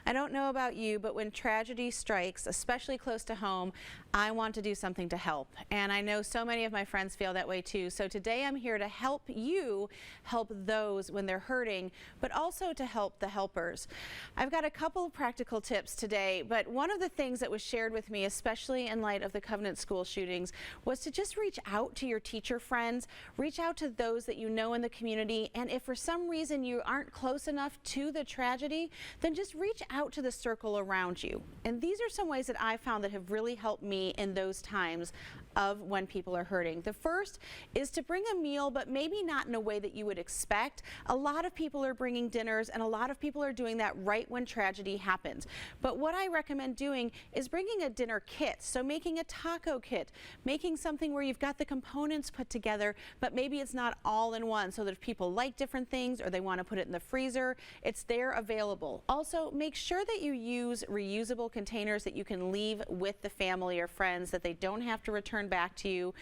I don't know about you, but when tragedy strikes, especially close to home, I want to do something to help. And I know so many of my friends feel that way too. So today I'm here to help you help those when they're hurting, but also to help the helpers. I've got a couple of practical tips today, but one of the things that was shared with me, especially in light of the Covenant School shootings, was to just reach out to your teacher friends, reach out to those that you know in the community, and if for some reason you aren't close enough to the tragedy, then just reach out to the circle around you. And these are some ways that I found that have really helped me in those times of when people are hurting. The first is to bring a meal, but maybe not in a way that you would expect. A lot of people are bringing dinners, and a lot of people are doing that right when tragedy happens. But what I recommend doing is bringing a dinner kit. So making a taco kit, making something where you've got the components put together, but maybe it's not all in one, so that if people like different things or they want to put it in the freezer, it's there available. Also, make sure that you use reusable containers that you can leave with the family or friends, that they don't have to return back to you.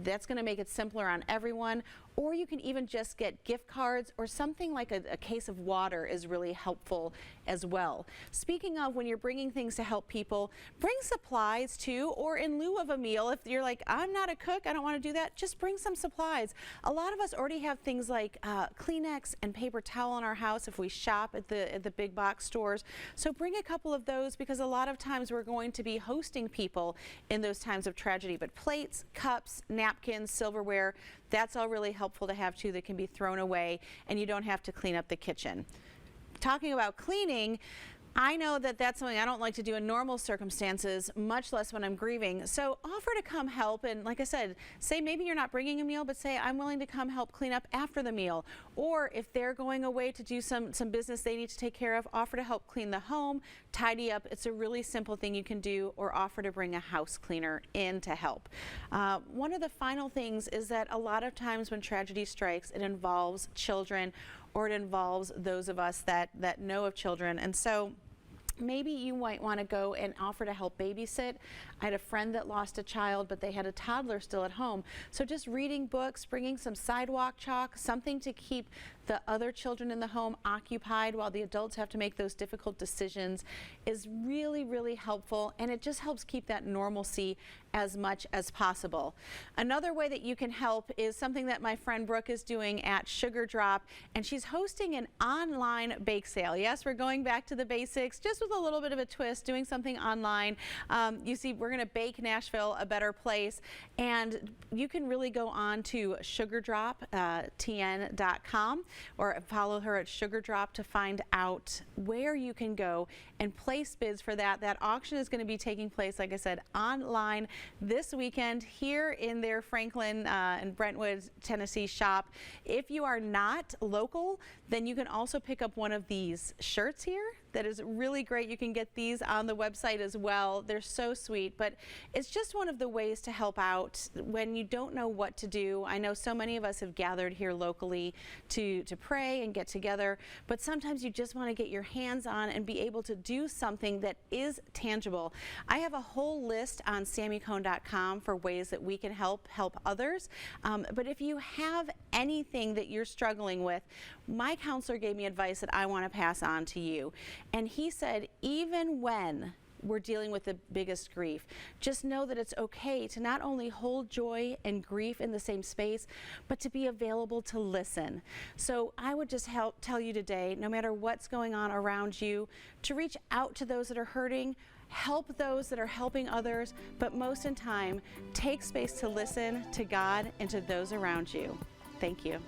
That's going to make it simpler on everyone. Or you can even just get gift cards, or something like a case of water is really helpful as well. Speaking of, when you're bringing things to help people, bring supplies too, or in lieu of a meal. If you're like, I'm not a cook, I don't want to do that, just bring some supplies. A lot of us already have things like Kleenex and paper towel in our house if we shop at the big box stores. So bring a couple of those, because a lot of times we're going to be hosting people in those times of tragedy. But plates, cups, napkins, silverware, that's all really helpful to have too, that can be thrown away and you don't have to clean up the kitchen. Talking about cleaning, I know that that's something I don't like to do in normal circumstances, much less when I'm grieving. So offer to come help, and like I said, say maybe you're not bringing a meal, but say I'm willing to come help clean up after the meal. Or if they're going away to do some business they need to take care of, offer to help clean the home, tidy up. It's a really simple thing you can do, or offer to bring a house cleaner in to help. One of the final things is that a lot of times when tragedy strikes, it involves children, or it involves those of us that know of children. And so maybe you might want to go and offer to help babysit. I had a friend that lost a child, but they had a toddler still at home. So just reading books, bringing some sidewalk chalk, something to keep the other children in the home occupied while the adults have to make those difficult decisions, is really, really helpful, and it just helps keep that normalcy as much as possible. Another way that you can help is something that my friend Brooke is doing at Sugar Drop, and she's hosting an online bake sale. Yes, we're going back to the basics, just with a little bit of a twist, doing something online. You see, we're going to bake Nashville a better place, and you can really go on to sugardroptn.com or follow her at Sugar Drop to find out where you can go and place bids for that. That auction is going to be taking place, like I said, online this weekend here in their Franklin and Brentwood, Tennessee shop. If you are not local, then you can also pick up one of these shirts here. That is really great. You can get these on the website as well. They're so sweet, but it's just one of the ways to help out when you don't know what to do. I know so many of us have gathered here locally to pray and get together, but sometimes you just want to get your hands on and be able to do something that is tangible. I have a whole list on SamiCone.com for ways that we can help others, but if you have anything that you're struggling with, my counselor gave me advice that I want to pass on to you. And he said, even when we're dealing with the biggest grief, just know that it's okay to not only hold joy and grief in the same space, but to be available to listen. So I would just tell you today, no matter what's going on around you, to reach out to those that are hurting, help those that are helping others, but most in time, take space to listen to God and to those around you. Thank you.